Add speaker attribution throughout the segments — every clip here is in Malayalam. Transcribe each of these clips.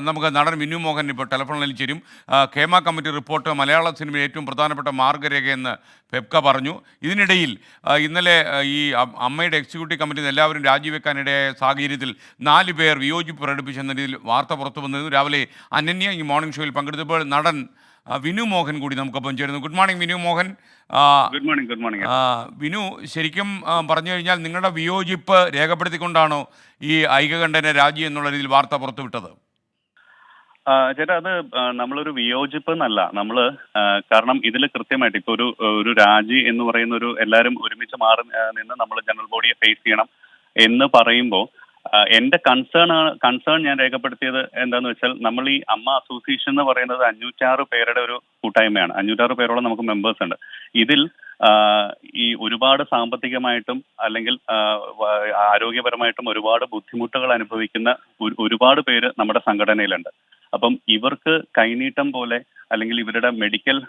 Speaker 1: നമുക്ക് നടൻ വിനു മോഹൻ ഇപ്പോൾ ടെലിഫോണിൽ ചേരും. ഖേമ കമ്മിറ്റി റിപ്പോർട്ട് മലയാള സിനിമയിൽ ഏറ്റവും പ്രധാനപ്പെട്ട മാർഗ്ഗരേഖയെന്ന് ഫെബ്ക പറഞ്ഞു. ഇതിനിടയിൽ ഇന്നലെ ഈ അമ്മയുടെ എക്സിക്യൂട്ടീവ് കമ്മിറ്റിയിൽ നിന്ന് എല്ലാവരും രാജിവെക്കാനിടയായ സാഹചര്യത്തിൽ 4 പേർ വിയോജിപ്പ് പ്രകടിപ്പിച്ചെന്ന രീതിയിൽ വാർത്ത പുറത്തു വന്നിരുന്നു. രാവിലെ അനന്യ ഈ മോർണിംഗ് ഷോയിൽ പങ്കെടുത്തപ്പോൾ നടൻ വിനു മോഹൻ കൂടി നമുക്കൊപ്പം ചേരുന്നു. Good morning Vinu Mohan. ആ,
Speaker 2: ഗുഡ് മോർണിംഗ്.
Speaker 1: വിനു, ശരിക്കും പറഞ്ഞു കഴിഞ്ഞാൽ നിങ്ങളുടെ വിയോജിപ്പ് രേഖപ്പെടുത്തിക്കൊണ്ടാണോ ഈ ഐകകണ്ഠന രാജി എന്നുള്ള രീതിയിൽ വാർത്ത പുറത്തുവിട്ടത്?
Speaker 2: ചേട്ടാ, അത് നമ്മളൊരു വിയോജിപ്പ് എന്നല്ല നമ്മള്, കാരണം ഇതിൽ കൃത്യമായിട്ട് ഇപ്പൊ ഒരു രാജി എന്ന് പറയുന്ന ഒരു എല്ലാവരും ഒരുമിച്ച് മാറി നിന്ന് നമ്മൾ ജനറൽ ബോഡിയെ ഫേസ് ചെയ്യണം എന്ന് പറയുമ്പോൾ എന്റെ കൺസേൺ ഞാൻ രേഖപ്പെടുത്തിയത് എന്താന്ന് വെച്ചാൽ, നമ്മൾ ഈ അമ്മ അസോസിയേഷൻ എന്ന് പറയുന്നത് 506 പേരുടെ ഒരു കൂട്ടായ്മയാണ്. 506 പേരോളം നമുക്ക് മെമ്പേഴ്സ് ഉണ്ട്. ഇതിൽ ഈ ഒരുപാട് സാമ്പത്തികമായിട്ടും അല്ലെങ്കിൽ ആരോഗ്യപരമായിട്ടും ഒരുപാട് ബുദ്ധിമുട്ടുകൾ അനുഭവിക്കുന്ന ഒരുപാട് പേര് നമ്മുടെ സംഘടനയിലുണ്ട്. അപ്പം ഇവർക്ക് കൈനീട്ടം പോലെ അല്ലെങ്കിൽ ഇവരുടെ മെഡിക്കൽ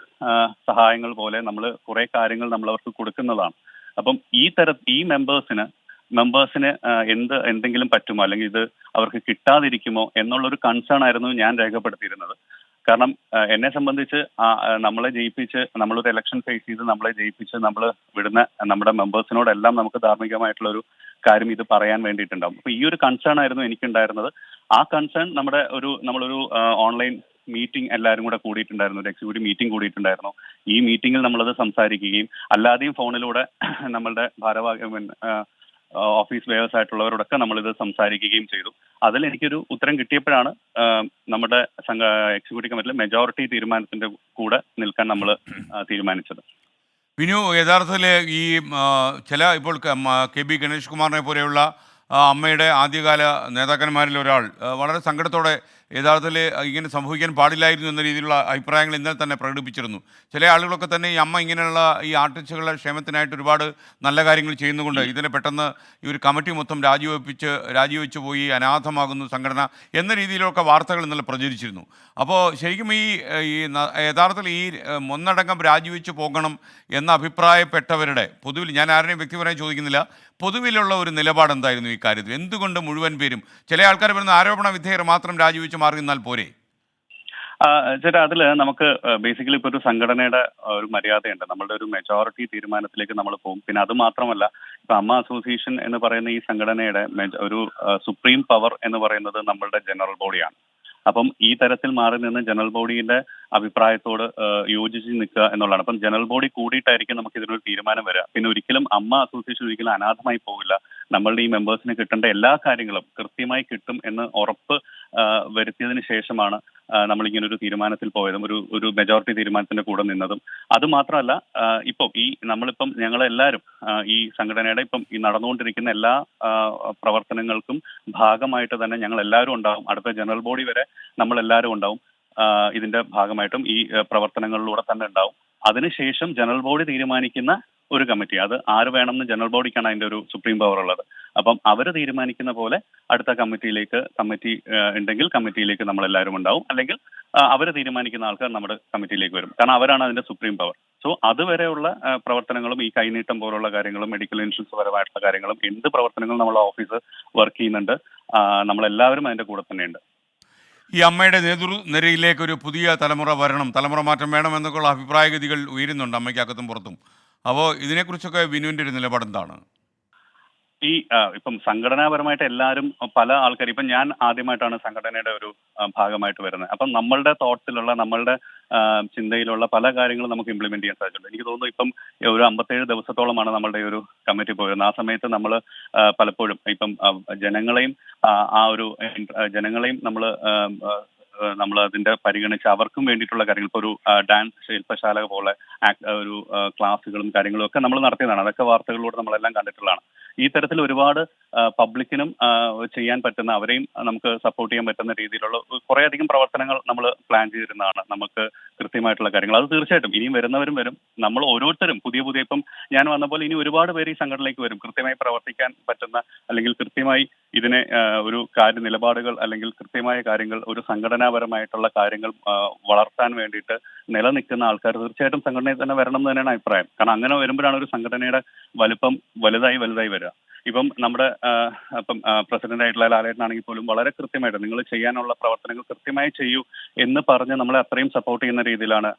Speaker 2: സഹായങ്ങൾ പോലെ നമ്മൾ കുറെ കാര്യങ്ങൾ നമ്മൾ അവർക്ക് കൊടുക്കുന്നതാണ്. അപ്പം ഈ മെമ്പേഴ്സിന് എന്തെങ്കിലും പറ്റുമോ അല്ലെങ്കിൽ ഇത് അവർക്ക് കിട്ടാതിരിക്കുമോ എന്നുള്ളൊരു കൺസേൺ ആയിരുന്നു ഞാൻ രേഖപ്പെടുത്തിയിരുന്നത്. കാരണം എന്നെ സംബന്ധിച്ച് നമ്മളെ ജയിപ്പിച്ച് നമ്മളൊരു ഇലക്ഷൻ ഫേസ് ചെയ്ത് നമ്മളെ ജയിപ്പിച്ച് നമ്മൾ വിടുന്ന നമ്മുടെ മെമ്പേഴ്സിനോടെല്ലാം നമുക്ക് ധാർമ്മികമായിട്ടുള്ള ഒരു കാര്യം ഇത് പറയാൻ വേണ്ടിയിട്ടുണ്ടാവും. അപ്പൊ ഈ ഒരു കൺസേൺ ആയിരുന്നു എനിക്കുണ്ടായിരുന്നത്. ആ കൺസേൺ നമ്മളൊരു ഓൺലൈൻ മീറ്റിംഗ് എല്ലാവരും കൂടെ കൂടിയിട്ടുണ്ടായിരുന്നു, ഒരു എക്സിക്യൂട്ടീവ് മീറ്റിംഗ് കൂടിയിട്ടുണ്ടായിരുന്നു. ഈ മീറ്റിംഗിൽ നമ്മളത് സംസാരിക്കുകയും അല്ലാതെയും ഫോണിലൂടെ നമ്മളുടെ ഓഫീസ് വേഴ്സ് ആയിട്ടുള്ളവരോടൊക്കെ നമ്മളിത് സംസാരിക്കുകയും ചെയ്തു. അതിൽ എനിക്കൊരു ഉത്തരം കിട്ടിയപ്പോഴാണ് നമ്മുടെ എക്സിക്യൂട്ടീവ് കമ്മിറ്റിയിലെ മെജോറിറ്റി തീരുമാനത്തിന്റെ കൂടെ നിൽക്കാൻ നമ്മൾ തീരുമാനിച്ചത്.
Speaker 1: വിനു, യഥാർത്ഥത്തിൽ ഈ ചില ഇപ്പോൾ കെ ബി ഗണേഷ് കുമാറിനെ പോലെയുള്ള അമ്മയുടെ ആദ്യകാല നേതാക്കന്മാരിൽ ഒരാൾ വളരെ സങ്കടത്തോടെ യഥാർത്ഥത്തിൽ ഇങ്ങനെ സംഭവിക്കാൻ പാടില്ലായിരുന്നു എന്ന രീതിയിലുള്ള അഭിപ്രായങ്ങൾ ഇന്നലെ തന്നെ പ്രകടിപ്പിച്ചിരുന്നു. ചില ആളുകളൊക്കെ തന്നെ ഈ അമ്മ ഇങ്ങനെയുള്ള ഈ ആർട്ടിസ്റ്റുകളുടെ ക്ഷേമത്തിനായിട്ട് ഒരുപാട് നല്ല കാര്യങ്ങൾ ചെയ്യുന്നുകൊണ്ട് ഇതിനെ പെട്ടെന്ന് ഈ ഒരു കമ്മിറ്റി മൊത്തം രാജിവെച്ച് പോയി അനാഥമാകുന്നു സംഘടന എന്ന രീതിയിലൊക്കെ വാർത്തകൾ ഇന്നലെ പ്രചരിച്ചിരുന്നു. അപ്പോൾ ശരിക്കും ഈ യഥാർത്ഥത്തിൽ ഈ ഒന്നടങ്കം രാജിവെച്ച് പോകണം എന്ന അഭിപ്രായപ്പെട്ടവരുടെ പൊതുവിൽ, ഞാൻ ആരുടെയും വ്യക്തിപരമായി ചോദിക്കുന്നില്ല, പൊതുവിലുള്ള ഒരു നിലപാട് എന്തായിരുന്നു ഈ കാര്യത്തിൽ? എന്തുകൊണ്ട് മുഴുവൻ പേരും, ചില ആൾക്കാർ വരുന്ന ആരോപണ വിധേയർ മാത്രം രാജിവെച്ച് മാറി നിന്നാൽ പോരെ?
Speaker 2: ചേട്ടാ, അതില് നമുക്ക് ബേസിക്കലി ഇപ്പൊ ഒരു സംഘടനയുടെ ഒരു മര്യാദയുണ്ട്. നമ്മളുടെ ഒരു മെജോറിറ്റി തീരുമാനത്തിലേക്ക് നമ്മൾ പോകും. പിന്നെ അത് മാത്രമല്ല, ഇപ്പൊ അമ്മ അസോസിയേഷൻ എന്ന് പറയുന്ന ഈ സംഘടനയുടെ ഒരു സുപ്രീം പവർ എന്ന് പറയുന്നത് നമ്മളുടെ ജനറൽ ബോഡിയാണ്. അപ്പം ഈ തരത്തിൽ മാറി നിന്ന് ജനറൽ ബോഡിയുടെ അഭിപ്രായത്തോട് യോജിച്ച് നിൽക്കുക എന്നുള്ളതാണ്. അപ്പം ജനറൽ ബോഡി കൂടിയിട്ടായിരിക്കും നമുക്ക് ഇതിനൊരു തീരുമാനം വരിക. പിന്നെ ഒരിക്കലും അമ്മ അസോസിയേഷൻ ഒരിക്കലും അനാഥമായി പോകില്ല. നമ്മളുടെ ഈ മെമ്പേഴ്സിന് കിട്ടേണ്ട എല്ലാ കാര്യങ്ങളും കൃത്യമായി കിട്ടും എന്ന് ഉറപ്പ് വരുത്തിയതിന് ശേഷമാണ് നമ്മളിങ്ങനെ ഒരു തീരുമാനത്തിൽ പോയതും ഒരു മെജോറിറ്റി തീരുമാനത്തിന്റെ കൂടെ നിന്നതും. അത് മാത്രമല്ല, നമ്മളിപ്പം ഞങ്ങളെല്ലാവരും ഈ സംഘടനയുടെ ഇപ്പം ഈ നടന്നുകൊണ്ടിരിക്കുന്ന എല്ലാ പ്രവർത്തനങ്ങൾക്കും ഭാഗമായിട്ട് തന്നെ ഞങ്ങൾ എല്ലാവരും ഉണ്ടാവും. അടുത്ത ജനറൽ ബോഡി വരെ നമ്മളെല്ലാവരും ഉണ്ടാവും. ഇതിന്റെ ഭാഗമായിട്ടും ഈ പ്രവർത്തനങ്ങളിലൂടെ തന്നെ ഉണ്ടാവും. അതിനുശേഷം ജനറൽ ബോഡി തീരുമാനിക്കുന്ന ഒരു കമ്മിറ്റി, അത് ആര് വേണമെന്ന് ജനറൽ ബോഡിക്കാണ് അതിന്റെ ഒരു സുപ്രീം പവർ ഉള്ളത്. അപ്പം അവർ തീരുമാനിക്കുന്ന പോലെ അടുത്ത കമ്മിറ്റി ഉണ്ടെങ്കിൽ കമ്മിറ്റിയിലേക്ക് നമ്മളെല്ലാവരും ഉണ്ടാവും. അല്ലെങ്കിൽ അവർ തീരുമാനിക്കുന്ന ആൾക്കാർ നമ്മുടെ കമ്മിറ്റിയിലേക്ക് വരും. കാരണം അവരാണ് അതിന്റെ സുപ്രീം പവർ. സോ അതുവരെയുള്ള പ്രവർത്തനങ്ങളും ഈ കൈനീട്ടം പോലുള്ള കാര്യങ്ങളും മെഡിക്കൽ ഇൻഷുറൻസ് പരമായിട്ടുള്ള കാര്യങ്ങളും എന്ത് പ്രവർത്തനങ്ങളും നമ്മളെ ഓഫീസ് വർക്ക് ചെയ്യുന്നുണ്ട്. നമ്മളെല്ലാവരും അതിന്റെ കൂടെ തന്നെയുണ്ട്.
Speaker 1: ഈ അമ്മയുടെ നേതൃനിരയിലേക്ക് ഒരു പുതിയ തലമുറ വരണം, തലമുറ മാറ്റം വേണം എന്നൊക്കെയുള്ള അഭിപ്രായഗതികൾ ഉയരുന്നുണ്ട് അമ്മയ്ക്കകത്തും പുറത്തും. അപ്പോൾ ഇതിനെക്കുറിച്ചൊക്കെ വിനുവിൻ്റെ ഒരു നിലപാട് എന്താണ്?
Speaker 2: ഇപ്പം സംഘടനാപരമായിട്ട് എല്ലാവരും, പല ആൾക്കാർ, ഇപ്പം ഞാൻ ആദ്യമായിട്ടാണ് സംഘടനയുടെ ഒരു ഭാഗമായിട്ട് വരുന്നത്. അപ്പം നമ്മളുടെ തോട്ട്സിലുള്ള നമ്മളുടെ ചിന്തയിലുള്ള പല കാര്യങ്ങളും നമുക്ക് ഇംപ്ലിമെന്റ് ചെയ്യാൻ സാധിച്ചിട്ടുണ്ട്. എനിക്ക് തോന്നുന്നു ഇപ്പം ഒരു 57 ദിവസത്തോളമാണ് നമ്മളുടെ ഒരു കമ്മിറ്റി പോയിരുന്നത്. ആ സമയത്ത് നമ്മൾ പലപ്പോഴും ഇപ്പം ജനങ്ങളെയും നമ്മൾ അതിന്റെ പരിഗണിച്ച് അവർക്കും വേണ്ടിയിട്ടുള്ള കാര്യങ്ങൾ, ഇപ്പോൾ ഒരു ഡാൻസ് ശില്പശാല പോലെ ഒരു ക്ലാസ്സുകളും കാര്യങ്ങളും ഒക്കെ നമ്മൾ നടത്തിയതാണ്. അതൊക്കെ വാർത്തകളിലൂടെ നമ്മളെല്ലാം കണ്ടിട്ടുള്ളതാണ്. ഈ തരത്തിൽ ഒരുപാട് പബ്ലിക്കിനും ചെയ്യാൻ പറ്റുന്ന, അവരെയും നമുക്ക് സപ്പോർട്ട് ചെയ്യാൻ പറ്റുന്ന രീതിയിലുള്ള കുറേയധികം പ്രവർത്തനങ്ങൾ നമ്മൾ പ്ലാൻ ചെയ്തിരുന്നതാണ്. നമുക്ക് കൃത്യമായിട്ടുള്ള കാര്യങ്ങൾ, അത് തീർച്ചയായിട്ടും ഇനിയും വരുന്നവരും വരും. നമ്മൾ ഓരോരുത്തരും പുതിയ ഇപ്പം ഞാൻ വന്ന പോലെ ഇനി ഒരുപാട് പേര് ഈ സംഘടനയിലേക്ക് വരും, കൃത്യമായി പ്രവർത്തിക്കാൻ പറ്റുന്ന അല്ലെങ്കിൽ കൃത്യമായി ഇതിനെ ഒരു നിലപാടുകൾ അല്ലെങ്കിൽ കൃത്യമായ കാര്യങ്ങൾ ഒരു സംഘടനാ സംഘടനാപരമായിട്ടുള്ള കാര്യങ്ങൾ വളർത്താൻ വേണ്ടിയിട്ട് നിലനിൽക്കുന്ന ആൾക്കാർ തീർച്ചയായിട്ടും സംഘടനയിൽ തന്നെ വരണം എന്ന് തന്നെയാണ് അഭിപ്രായം. കാരണം അങ്ങനെ വരുമ്പോഴാണ് ഒരു സംഘടനയുടെ വലിപ്പം വലുതായി വരിക. ഇപ്പം നമ്മുടെ ഇപ്പം പ്രസിഡന്റ് ആയിട്ടുള്ള ലാലേട്ടനാണെങ്കിൽ പോലും വളരെ കൃത്യമായിട്ട് നിങ്ങൾ ചെയ്യാനുള്ള പ്രവർത്തനങ്ങൾ കൃത്യമായി ചെയ്യൂ എന്ന് പറഞ്ഞ് നമ്മളെ അത്രയും സപ്പോർട്ട് ചെയ്യുന്ന രീതിയിലാണ്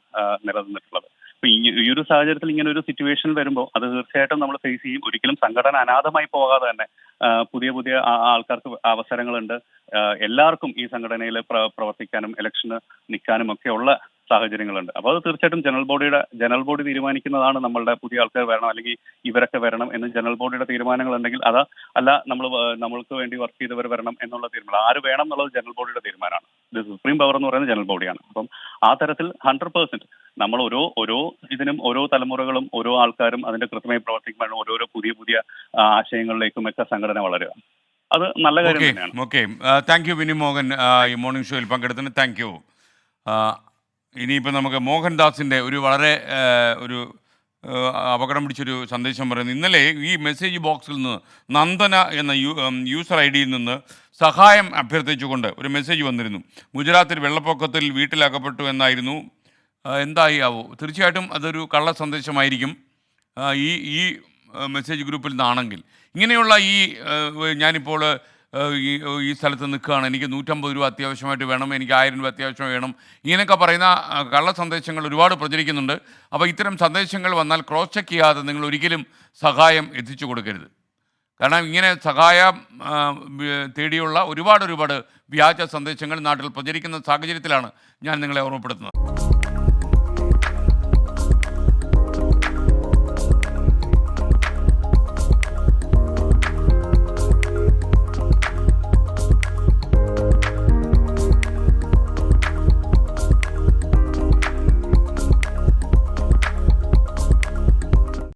Speaker 2: നിലനിന്നിട്ടുള്ളത്. അപ്പൊ ഈ ഒരു സാഹചര്യത്തിൽ ഇങ്ങനെ ഒരു സിറ്റുവേഷൻ വരുമ്പോൾ അത് തീർച്ചയായിട്ടും നമ്മൾ ഫേസ് ചെയ്യും. ഒരിക്കലും സംഘടന അനാഥമായി പോകാതെ തന്നെ പുതിയ ആൾക്കാർക്ക് അവസരങ്ങളുണ്ട്. എല്ലാവർക്കും ഈ സംഘടനയിൽ പ്രവർത്തിക്കാനും ഇലക്ഷന് നിൽക്കാനും ഒക്കെ ഉള്ള സാഹചര്യങ്ങളുണ്ട്. അപ്പോൾ അത് തീർച്ചയായിട്ടും ജനറൽ ബോഡി തീരുമാനിക്കുന്നതാണ് നമ്മളുടെ പുതിയ ആൾക്കാർ വരണം അല്ലെങ്കിൽ ഇവരൊക്കെ വരണം എന്ന് ജനറൽ ബോഡിയുടെ തീരുമാനങ്ങൾ ഉണ്ടെങ്കിൽ അത് അല്ല നമ്മൾക്ക് വേണ്ടി വർക്ക് ചെയ്തവർ വരണം എന്നുള്ള തീരുമാനം ആര് വേണം എന്നുള്ളത് ജനറൽ ബോഡിയുടെ തീരുമാനമാണ്. ഇത് സുപ്രീം പവർ എന്ന് പറയുന്നത് ജനറൽ ബോഡിയാണ്. അപ്പം ആ തരത്തിൽ 100% നമ്മൾ ഓരോ ഇതിനും ഓരോ തലമുറകളും ഓരോ ആൾക്കാരും അതിന്റെ കൃത്യമായി പ്രവർത്തിക്കുമ്പോഴാണ് ഓരോരോ പുതിയ ആശയങ്ങളിലേക്കും ഒക്കെ സംഘടന വളരുക. അത് നല്ല കാര്യം തന്നെയാണ്.
Speaker 1: ഓക്കെ, താങ്ക് യു വിനി മോഹൻ ഈ മോർണിംഗ് ഷോയിൽ പങ്കെടുത്തതിന് താങ്ക് യു. ഇനിയിപ്പോൾ നമുക്ക് മോഹൻദാസിൻ്റെ ഒരു വളരെ ഒരു അപകടം പിടിച്ചൊരു സന്ദേശം പറയുന്നത്, ഇന്നലെ ഈ മെസ്സേജ് ബോക്സിൽ നിന്ന് നന്ദന എന്ന യൂസർ ഐ ഡിയിൽ നിന്ന് സഹായം അഭ്യർത്ഥിച്ചുകൊണ്ട് ഒരു മെസ്സേജ് വന്നിരുന്നു. ഗുജറാത്തിൽ വെള്ളപ്പൊക്കത്തിൽ വീട്ടിലകപ്പെട്ടു എന്നായിരുന്നു. എന്തായി ആവോ? തീർച്ചയായിട്ടും അതൊരു കള്ള സന്ദേശമായിരിക്കും ഈ മെസ്സേജ് ഗ്രൂപ്പിൽ നിന്നാണെങ്കിൽ. ഇങ്ങനെയുള്ള ഞാനിപ്പോൾ ഈ സ്ഥലത്ത് നിൽക്കുകയാണ്, എനിക്ക് 150 രൂപ അത്യാവശ്യമായിട്ട് വേണം, എനിക്ക് 1000 രൂപ അത്യാവശ്യം വേണം, ഇങ്ങനെയൊക്കെ പറയുന്ന കള്ള സന്ദേശങ്ങൾ ഒരുപാട് പ്രചരിക്കുന്നുണ്ട്. അപ്പോൾ ഇത്തരം സന്ദേശങ്ങൾ വന്നാൽ ക്രോസ് ചെക്ക് ചെയ്യാതെ നിങ്ങൾ ഒരിക്കലും സഹായം എത്തിച്ചു കൊടുക്കരുത്. കാരണം ഇങ്ങനെ സഹായം തേടിയുള്ള ഒരുപാട് വ്യാജ സന്ദേശങ്ങൾ നാട്ടിൽ പ്രചരിക്കുന്ന സാഹചര്യത്തിലാണ് ഞാൻ നിങ്ങളെ ഓർമ്മപ്പെടുത്തുന്നത്.